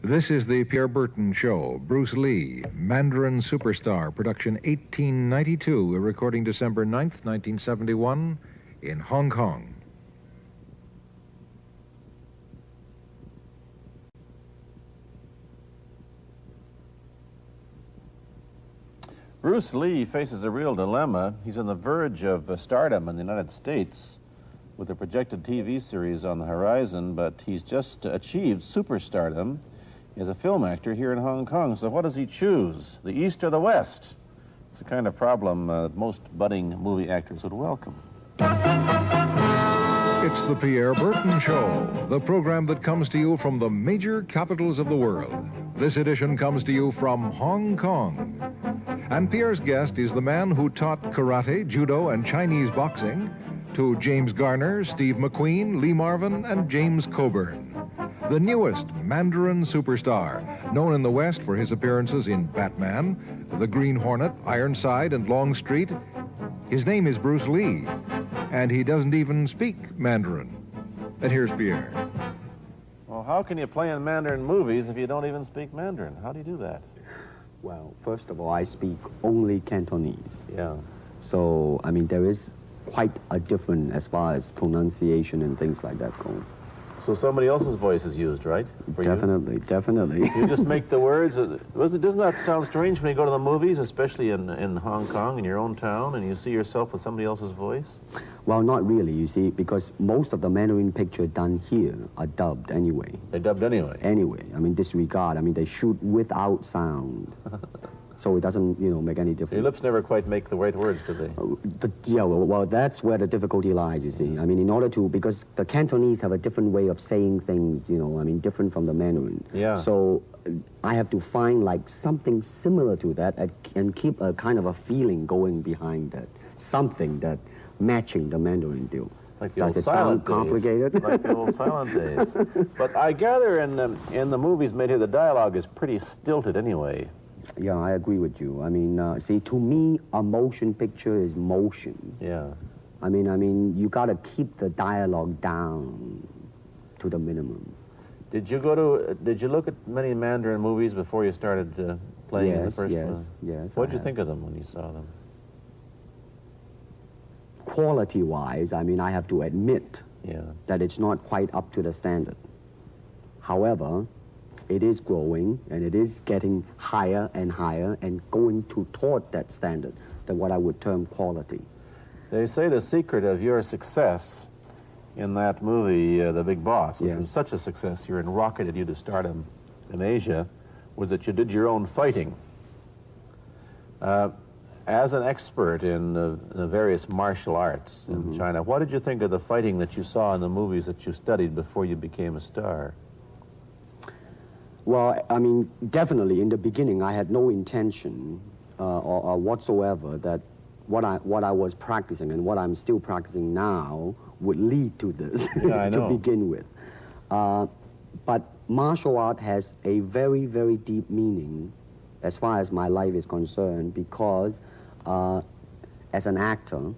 This is the Pierre Berton Show. Bruce Lee, Mandarin Superstar, production 1892, recording December 9th, 1971, in Hong Kong. Bruce Lee faces a real dilemma. He's on the verge of stardom in the United States with a projected TV series on the horizon, but he's just achieved superstardom as a film actor here in Hong Kong. So what does he choose, the East or the West? It's a kind of problem that most budding movie actors would welcome. It's the Pierre Berton Show, the program that comes to you from the major capitals of the world. This edition comes to you from Hong Kong. And Pierre's guest is the man who taught karate, judo, and Chinese boxing to James Garner, Steve McQueen, Lee Marvin, and James Coburn. The newest Mandarin superstar, known in the West for his appearances in Batman, The Green Hornet, Ironside, and Longstreet. His name is Bruce Lee, and he doesn't even speak Mandarin. And here's Pierre. Well, how can you play in Mandarin movies if you don't even speak Mandarin? How do you do that? Well, first of all, I speak only Cantonese. Yeah. So, I mean, there is quite a difference as far as pronunciation and things like that go. So somebody else's voice is used, right? For Definitely, definitely. You just make the words. Doesn't that sound strange when you go to the movies, especially in Hong Kong, in your own town, and you see yourself with somebody else's voice? Well, not really, you see, because most of the Mandarin pictures done here are dubbed anyway. They're dubbed anyway? Anyway, I mean, disregard. I mean, they shoot without sound. So it doesn't, make any difference. Your lips never quite make the right words, do they? Well, that's where the difficulty lies, you see. I mean, in order to, because the Cantonese have a different way of saying things, different from the Mandarin. Yeah. So I have to find like something similar to that and keep a kind of a feeling going behind that. Something that matching the Mandarin deal. Like the old silent days. Complicated? Like the old silent days. But I gather in the movies made here, the dialogue is pretty stilted anyway. Yeah, I agree with you. I mean, see, to me, a motion picture is motion. Yeah. I mean, you got to keep the dialogue down to the minimum. Did you look at many Mandarin movies before you started playing in the first one? Yes. What did you think of them when you saw them? Quality-wise, I mean, I have to admit that it's not quite up to the standard. However, it is growing, and it is getting higher and higher and going toward that standard, than what I would term quality. They say the secret of your success in that movie, The Big Boss, which was such a success, you're rocketed you to stardom in Asia, was that you did your own fighting. As an expert in the various martial arts in China, what did you think of the fighting that you saw in the movies that you studied before you became a star? Well, I mean, definitely in the beginning, I had no intention or whatsoever that what I was practicing and what I'm still practicing now would lead to this to begin with. But martial art has a very, very deep meaning as far as my life is concerned, because as an actor,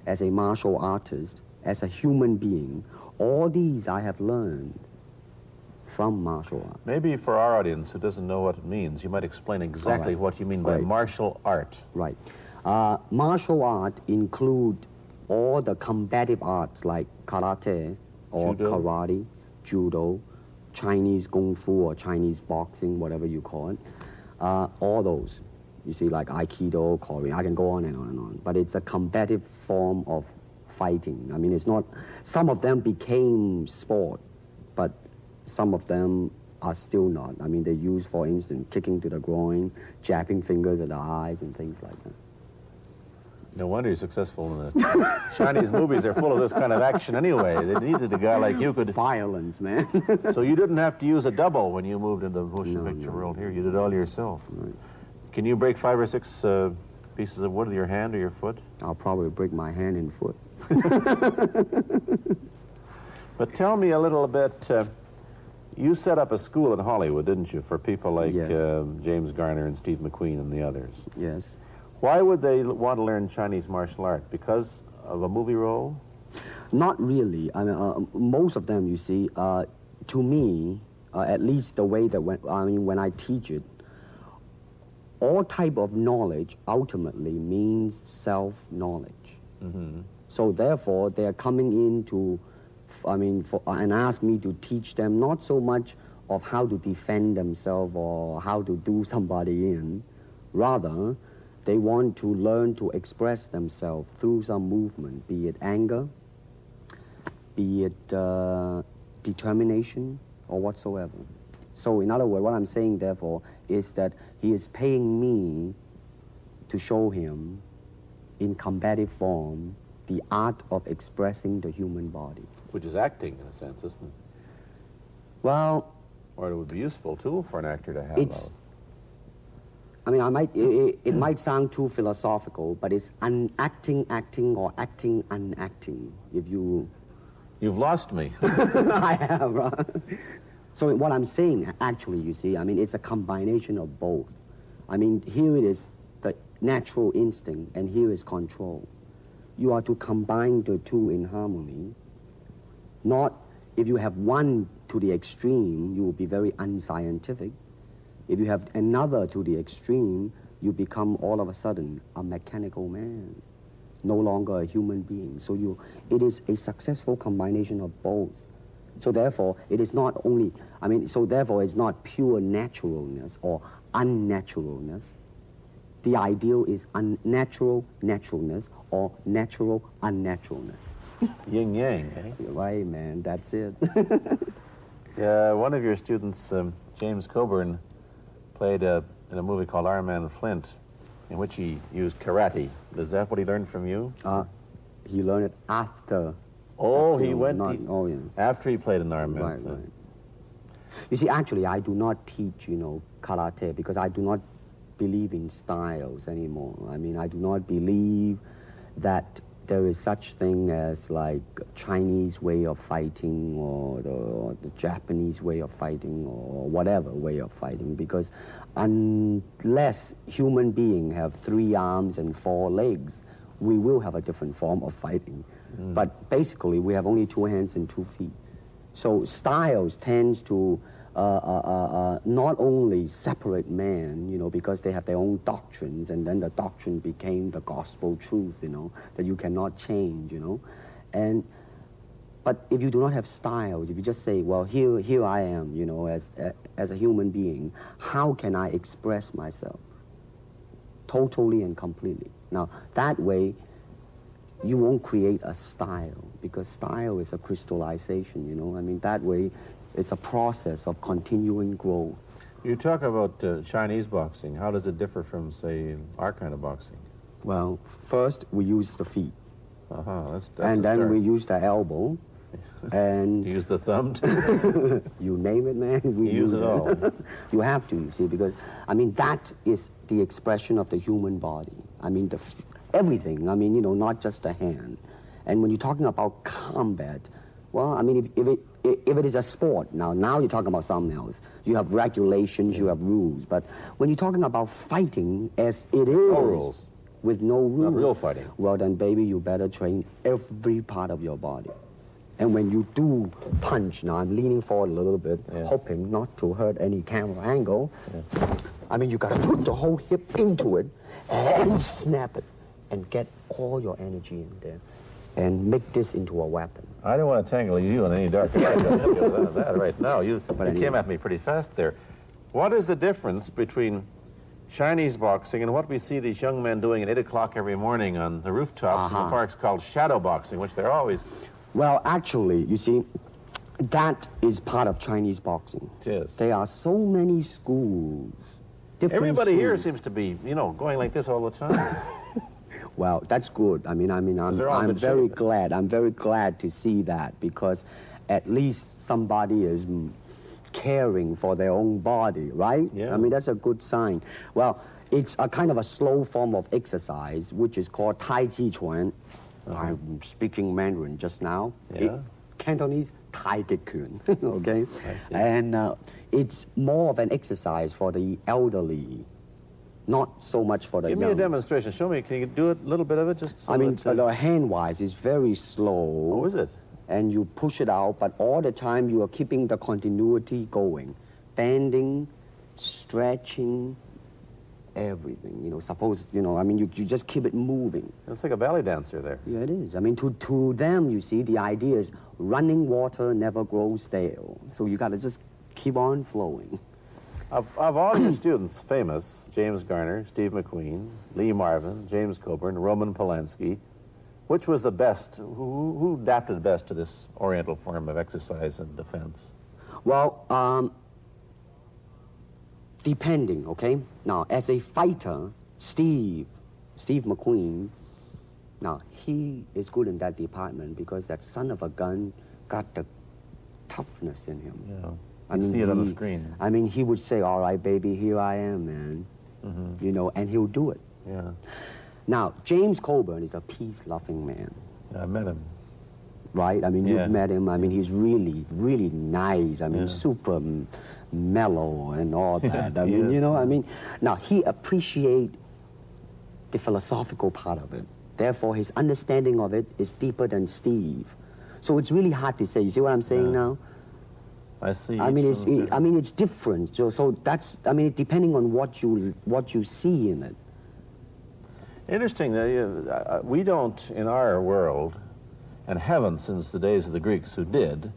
as a martial artist, as a human being, all these I have learned from martial art. Maybe for our audience who doesn't know what it means, you might explain exactly what you mean by martial art. Right. Martial art include all the combative arts like karate or karate, judo, Chinese kung fu or Chinese boxing, whatever you call it. All those. You see, like Aikido, Korean, I can go on and on and on. But it's a combative form of fighting. I mean, it's not, some of them became sport, but some of them are still not. I mean, they use, for instance, kicking to the groin, jabbing fingers at the eyes, and things like that. No wonder you're successful in the Chinese movies. They're full of this kind of action anyway. They needed a guy like you could... Violence, man. So you didn't have to use a double when you moved into the motion picture world here. You did it all yourself. Right. Can you break 5 or 6 pieces of wood with your hand or your foot? I'll probably break my hand and foot. But tell me a little bit... you set up a school in Hollywood, didn't you, for people like James Garner and Steve McQueen and the others? Yes. Why would they want to learn Chinese martial art? Because of a movie role? Not really. I mean, most of them, you see, to me, at least the way that when I teach it, all type of knowledge ultimately means self-knowledge. So therefore, they are coming in to, and ask me to teach them not so much of how to defend themselves or how to do somebody in. Rather, they want to learn to express themselves through some movement, be it anger, be it determination, or whatsoever. So in other words, what I'm saying, therefore, is that he is paying me to show him in combative form the art of expressing the human body. Which is acting, in a sense, isn't it? Well, or it would be useful tool for an actor to have. It's, it might sound too philosophical, but it's acting or acting unacting. If you... You've lost me. I have, right? So what I'm saying, actually, you see, it's a combination of both. Here it is the natural instinct, and here is control. You are to combine the two in harmony. Not, if you have one to the extreme, you will be very unscientific. If you have another to the extreme, you become all of a sudden a mechanical man, no longer a human being. So it is a successful combination of both. So therefore, it is not only, therefore it's not pure naturalness or unnaturalness. The ideal is unnatural naturalness or natural unnaturalness. Yin yang, eh? Right, man, that's it. Yeah, one of your students, James Coburn, played in a movie called Iron Man Flint, in which he used karate. Is that what he learned from you? He learned it after. Oh, he went yeah. After he played in Iron Man. Right. You see, actually, I do not teach, karate because I do not believe in styles anymore. I do not believe that there is such thing as like Chinese way of fighting or the Japanese way of fighting or whatever way of fighting, because unless human beings have 3 arms and 4 legs, we will have a different form of fighting. But basically, we have only 2 hands and 2 feet. So styles tends to not only separate man, because they have their own doctrines, and then the doctrine became the gospel truth, that you cannot change, But if you do not have styles, if you just say, well, here I am, as a human being, how can I express myself? Totally and completely. Now, that way, you won't create a style, because style is a crystallization, that way, it's a process of continuing growth. You talk about Chinese boxing. How does it differ from, say, our kind of boxing? Well, first we use the feet. That's and then start. we use the elbow. And you use the thumb too? You name it, man. We use it all. You have to, you see, because, that is the expression of the human body. Everything, not just the hand. And when you're talking about combat, well, if it is a sport, now you're talking about something else. You have regulations, you have rules. But when you're talking about fighting as it is, no rules. With no rules. Not real fighting. Well, then, baby, you better train every part of your body. And when you do punch, now I'm leaning forward a little bit, hoping not to hurt any camera angle. Yeah. You gotta put the whole hip into it and snap it and get all your energy in there and make this into a weapon. I don't want to tangle you in any dark that right now. You came at me pretty fast there. What is the difference between Chinese boxing and what we see these young men doing at 8 o'clock every morning on the rooftops in the parks called shadow boxing, which they're always... Well, actually, you see, that is part of Chinese boxing. It is. There are so many schools. Everybody here seems to be, going like this all the time. Well, that's good. I'm very glad. I'm very glad to see that, because at least somebody is caring for their own body, right? Yeah. That's a good sign. Well, it's a kind of a slow form of exercise, which is called Tai Chi Chuan. I'm speaking Mandarin just now. Yeah. Cantonese, Tai Chi Chuan, okay? I see. And it's more of an exercise for the elderly, not so much for the young. Give me a demonstration. Show me. Can you do a little bit of it? Just so the hand-wise is very slow. Oh, is it? and you push it out, but all the time you are keeping the continuity going. Bending, stretching, everything. You know, suppose, you know, I mean, you just keep it moving. It's like a ballet dancer there. Yeah, it is. I mean, to them, you see, the idea is running water never grows stale. So you got to just keep on flowing. Of all your students, famous, James Garner, Steve McQueen, Lee Marvin, James Coburn, Roman Polanski, which was the best, who adapted best to this Oriental form of exercise and defense? Well, depending, okay? Now, as a fighter, Steve McQueen, now, he is good in that department because that son of a gun got the toughness in him. Yeah. I mean, see it on the screen. I mean, he would say, all right, baby, here I am, man. Mm-hmm. You know, and he'll do it. Yeah. Now, James Coburn is a peace-loving man. Yeah, I met him. Right? I mean, Yeah. you've met him. I mean, he's really, really nice. I mean, Yeah. super mellow and all that. I He mean, is, you know, yeah. I mean, now, he appreciates the philosophical part of it. Therefore, his understanding of it is deeper than Steve. So it's really hard to say. You see what I'm saying Yeah. now? I see. I mean, each it's one was different. I mean, it's different. So that's, I mean, depending on what you see in it. Interesting that we don't, in our world, and haven't since the days of the Greeks who did,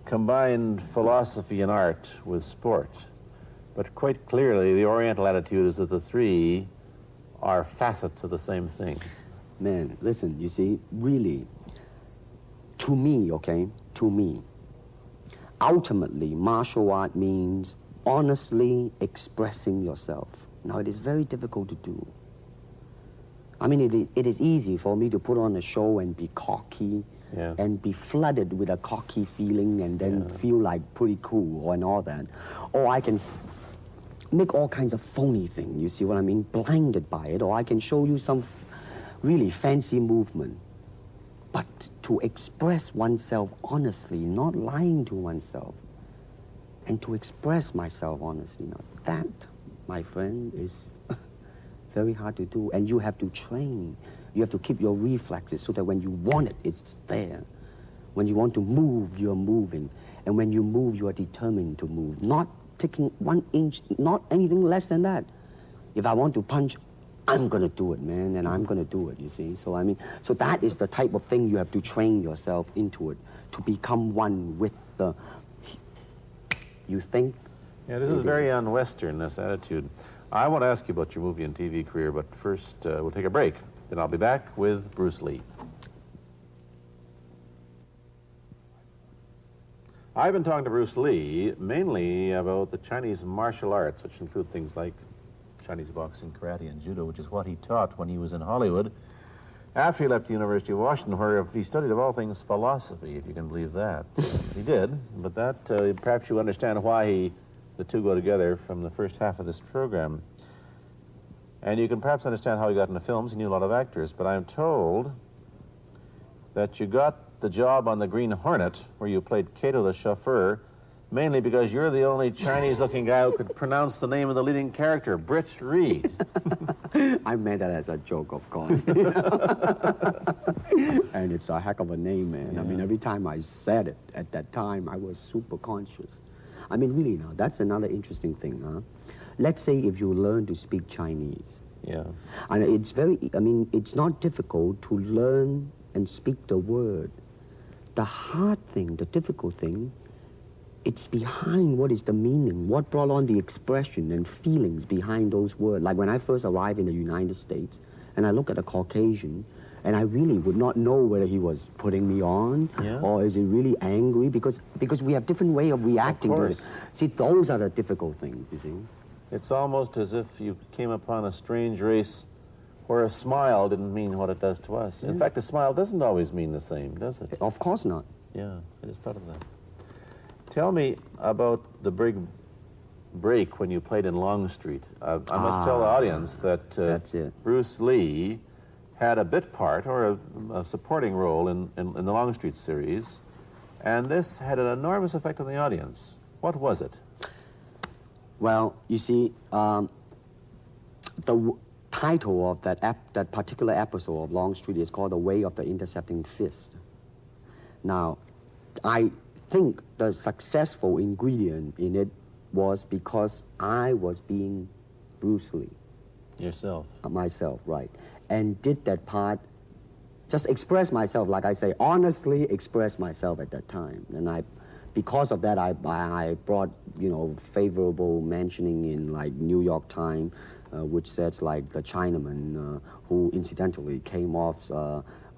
combined philosophy and art with sport. But quite clearly, the Oriental attitude is that the three are facets of the same things. Man, listen, you see, really, to me, okay, to me, ultimately, martial art means honestly expressing yourself. Now, it is very difficult to do. I mean, it is easy for me to put on a show and be cocky Yeah. and be flooded with a cocky feeling and then feel like pretty cool and all that. Or I can make all kinds of phony things, you see what I mean, blinded by it. Or I can show you some really fancy movement. But to express oneself honestly, not lying to oneself, and to express myself honestly, now that, my friend, is very hard to do. And you have to train. You have to keep your reflexes so that when you want it, it's there. When you want to move, you're moving. And when you move, you are determined to move. Not taking 1 inch, not anything less than that. If I want to punch, I'm gonna do it, man, and I'm gonna do it, you see? So, I mean, so that is the type of thing you have to train yourself into it, to become one with the, you think? Yeah, this is very un-Western, this attitude. I want to ask you about your movie and TV career, but first we'll take a break. Then I'll be back with Bruce Lee. I've been talking to Bruce Lee mainly about the Chinese martial arts, which include things like Chinese boxing, karate, and judo, which is what he taught when he was in Hollywood. After he left the University of Washington, where he studied, of all things, philosophy, if you can believe that. He did, but that, perhaps you understand why the two go together from the first half of this program. And you can perhaps understand how he got into films. He knew a lot of actors, but I'm told that you got the job on the Green Hornet, where you played Cato the chauffeur, mainly because you're the only Chinese-looking guy who could pronounce the name of the leading character, Britt Reed. I meant that as a joke, of course. And it's a heck of a name, man. Yeah. I mean, every time I said it at that time, I was super conscious. I mean, really now, that's another interesting thing, huh? Let's say if you learn to speak Chinese. Yeah. And it's very, I mean, it's not difficult to learn and speak the word. The hard thing, the difficult thing, it's behind what is the meaning, what brought on the expression and feelings behind those words. Like when I first arrived in the United States, and I look at a Caucasian, and I really would not know whether he was putting me on, Yeah. or is he really angry, because we have different way of reacting to it. course. See, those are the difficult things, you see. It's almost as if you came upon a strange race where a smile didn't mean what it does to us. In fact, a smile doesn't always mean the same, does it? Of course not. Yeah, I just thought of that. Tell me about the big break when you played in Longstreet. I must tell the audience that That's it. Bruce Lee had a bit part or a supporting role in the Longstreet series, and this had an enormous effect on the audience. What was it? Well, you see, title of that particular episode of Longstreet is called The Way of the Intercepting Fist. Now, I think the successful ingredient in it was because I was being Bruce Lee. Yourself. Myself, right. And did that part, just express myself, like I say, honestly express myself at that time. And because of that, I brought, favorable mentioning in like New York Times, which says like the Chinaman, who incidentally came off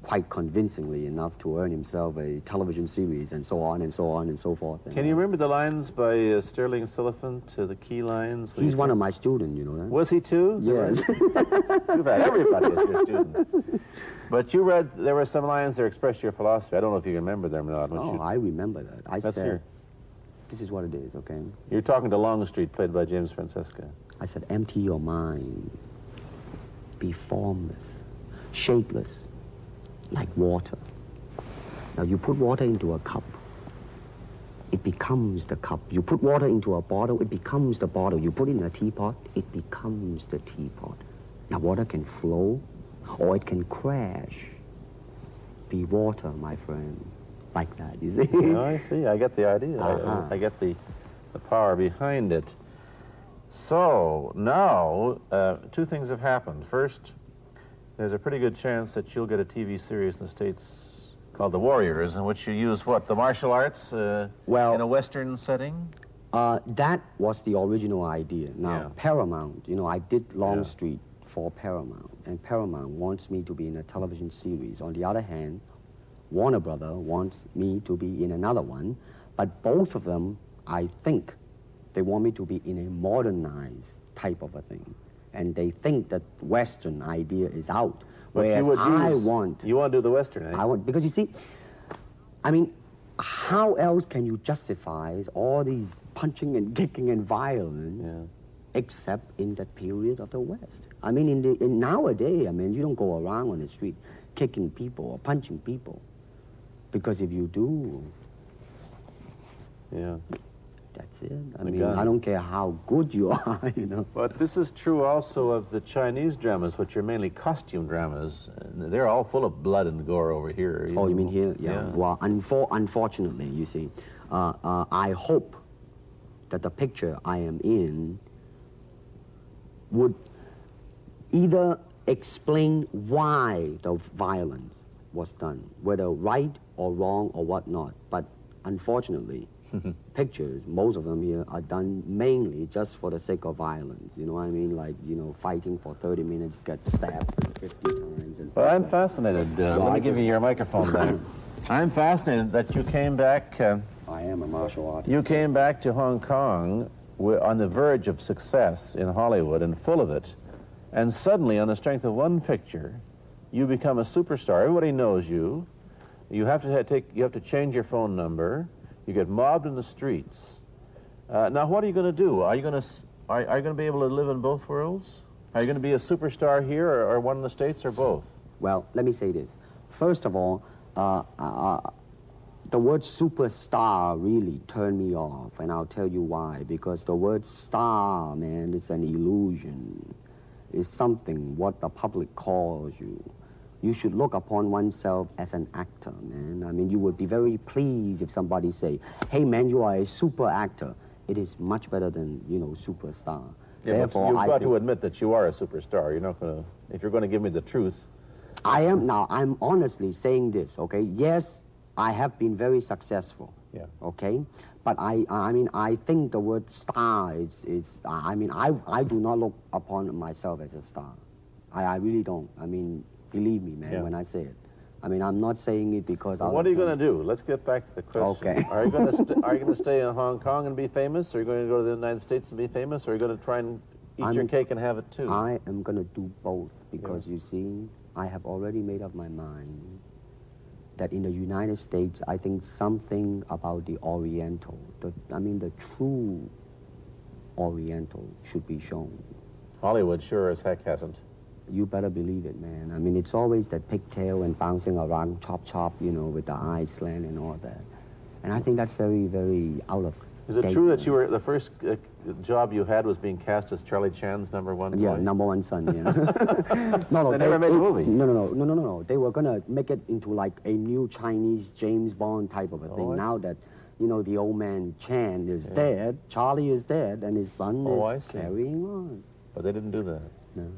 quite convincingly enough to earn himself a television series, and so on and so on and so forth. Can you remember the lines by Sterling Siliphant, the key lines? He's one of my students, you know that? Was he too? Yes. You've had everybody as your student. But you read, there were some lines that expressed your philosophy. I don't know if you remember them or not. Oh, I remember that. I Let's said, hear. this is what it is, okay? You're talking to Longstreet, played by James Francesca. I said, empty your mind. Be formless, shapeless, like water. Now you put water into a cup, it becomes the cup. You put water into a bottle, it becomes the bottle. You put it in a teapot, it becomes the teapot. Now water can flow or it can crash. Be water, my friend. Like that, you see? No, I see. I get the idea. I get the power behind it. So now, two things have happened. First, there's a pretty good chance that you'll get a TV series in the States called The Warriors, in which you use what, the martial arts in a Western setting? That was the original idea. Now, Yeah. Paramount, I did Longstreet for Paramount, and Paramount wants me to be in a television series. On the other hand, Warner Brother wants me to be in another one, but both of them, I think, they want me to be in a modernized type of a thing. And they think that Western idea is out. But Whereas you would You want to do the Western, eh? I want, because you see, how else can you justify all these punching and kicking and violence except in that period of the West? In nowadays, you don't go around on the street kicking people or punching people. Because if you do, that's it. I don't care how good you are, But this is true also of the Chinese dramas, which are mainly costume dramas. They're all full of blood and gore over here. Oh, you mean here? Yeah. Well, unfortunately, you see, I hope that the picture I am in would either explain why the violence was done, whether right or wrong or whatnot. But unfortunately, pictures, most of them here, are done mainly just for the sake of violence. You know what I mean? Like, fighting for 30 minutes, get stabbed 50 times. And well, I'm fascinated. Let me give you your microphone back. I'm fascinated that you came back. I am a martial artist. You came back to Hong Kong on the verge of success in Hollywood and full of it. And suddenly, on the strength of one picture, you become a superstar. Everybody knows you. You have to change your phone number. You get mobbed in the streets. Now, what are you going to do? Are you going to be able to live in both worlds? Are you going to be a superstar here, or one in the States, or both? Well, let me say this. First of all, the word superstar really turned me off, and I'll tell you why. Because the word star, man, it's an illusion. It's something what the public calls you. You should look upon oneself as an actor, man. You would be very pleased if somebody say, hey, man, you are a super actor. It is much better than, superstar. Yeah, therefore, you've got to admit that you are a superstar. You're not going to, if you're going to give me the truth. I'm honestly saying this, okay? Yes, I have been very successful, okay? But I think the word star I do not look upon myself as a star. I really don't. Believe me, man, when I say it. I'm not saying it because what are you going to do? Let's get back to the question. Okay. Are you going to stay in Hong Kong and be famous? Or are you going to go to the United States and be famous? Or are you going to try and eat your cake and have it too? I am going to do both because, you see, I have already made up my mind that in the United States, I think something about the Oriental, the true Oriental should be shown. Hollywood sure as heck hasn't. You better believe it, man. It's always that pigtail and bouncing around, chop, with the eyes slant and all that. And I think that's very, very out of Is it true that you were the first job you had was being cast as Charlie Chan's #1 boy? Yeah, #1 son, yeah. No, They never made the movie. No. They were going to make it into like a new Chinese James Bond type of a thing. Now that, you know, the old man Chan is dead, Charlie is dead, and his son is carrying on. But they didn't do that. No.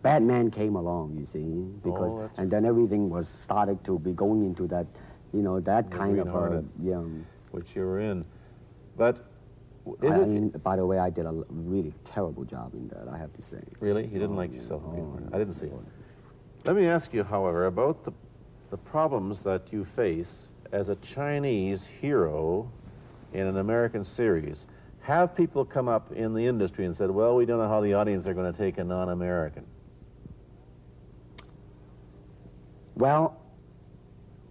Batman came along, you see, because, and then everything was started to be going into that, you know, that kind of, which you were in. But by the way, I did a really terrible job in that, I have to say. Really? You didn't like yourself? I didn't see it. Let me ask you, however, about the problems that you face as a Chinese hero in an American series. Have people come up in the industry and said, well, we don't know how the audience are going to take a non-American? Well,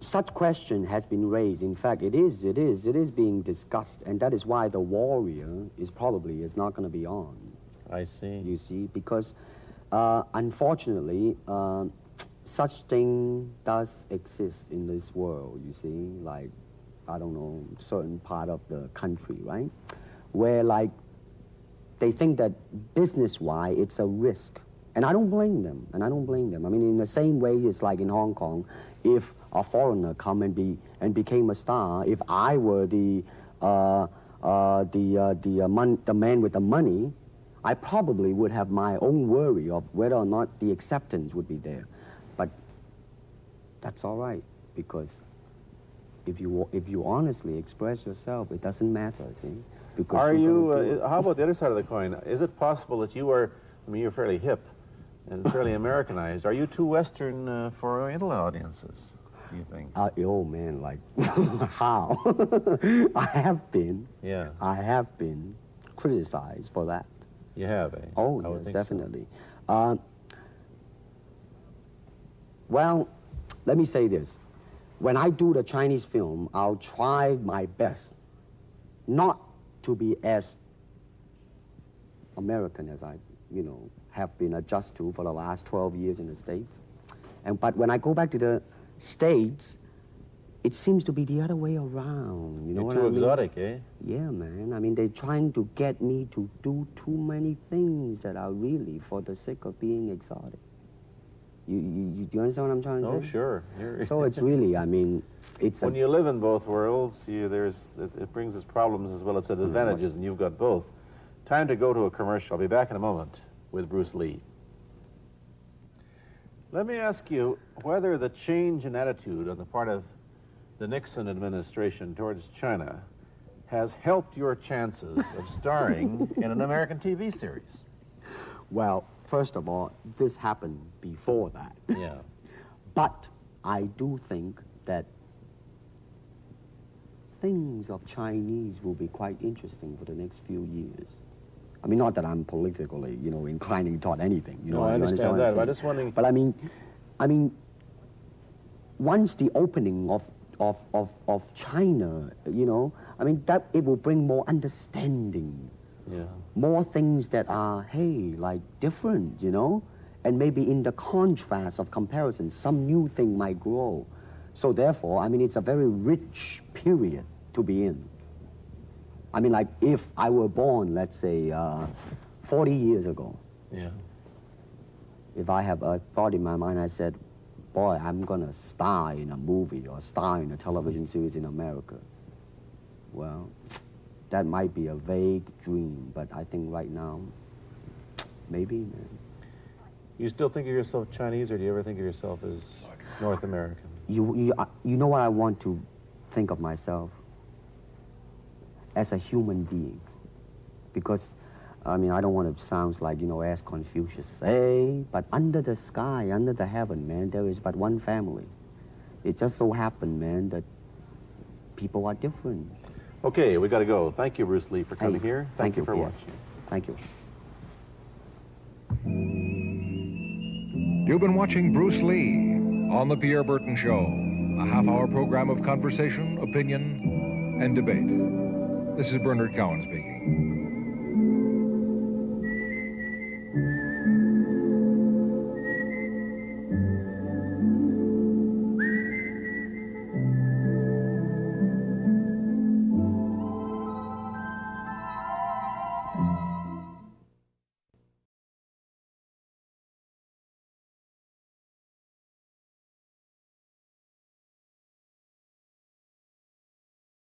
such question has been raised. In fact, it is being discussed, and that is why The Warrior is not going to be on. I see. You see, because unfortunately, such thing does exist in this world, you see, like, I don't know, certain part of the country, right? Where, like, they think that business-wise, it's a risk. And I don't blame them, I mean, in the same way, it's like in Hong Kong, if a foreigner come and became a star, if I were the man with the money, I probably would have my own worry of whether or not the acceptance would be there. But that's all right, because if you honestly express yourself, it doesn't matter, see? Because are you, how about the other side of the coin? Is it possible that you are, I mean, you're fairly hip and fairly Americanized. Are you too Western for Oriental audiences, do you think? Oh, man, like, how? I have been criticized for that. You have, eh? Oh, yes, definitely. So. Well, let me say this. When I do the Chinese film, I'll try my best not to be as American as I, you know, have been adjusted to for the last 12 years in the States. But when I go back to the States, it seems to be the other way around. You know what I mean? You're too exotic, eh? Yeah, man. I mean, they're trying to get me to do too many things that are really for the sake of being exotic. You understand what I'm trying to say? Oh, sure. So it's really, I mean, it's when you live in both worlds, it brings its problems as well as its advantages, and you've got both. Time to go to a commercial. I'll be back in a moment with Bruce Lee. Let me ask you whether the change in attitude on the part of the Nixon administration towards China has helped your chances of starring in an American TV series. Well, first of all, this happened before that. Yeah. But I do think that things of Chinese will be quite interesting for the next few years. I mean, not that I'm politically, you know, inclining toward anything. You know, I understand that. But I'm just wondering. But I mean, once the opening of China, you know, I mean, that it will bring more understanding. Yeah. More things that are, hey, like different, you know? And maybe in the contrast of comparison, some new thing might grow. So therefore, I mean, it's a very rich period to be in. I mean, like, if I were born, let's say, 40 years ago. Yeah. If I have a thought in my mind, I said, boy, I'm gonna star in a movie or star in a television series in America. Well, that might be a vague dream, but I think right now, maybe, man. You still think of yourself Chinese, or do you ever think of yourself as North American? You know what I want to think of myself? As a human being. Because, I mean, I don't want to sound like, you know, as Confucius say, but under the sky, under the heaven, man, there is but one family. It just so happened, man, that people are different. Okay, we got to go. Thank you, Bruce Lee, for coming here. Thank you for Pierre. watching. Thank you. You've been watching Bruce Lee on The Pierre Berton Show, a half-hour program of conversation, opinion, and debate. This is Bernard Cowan speaking.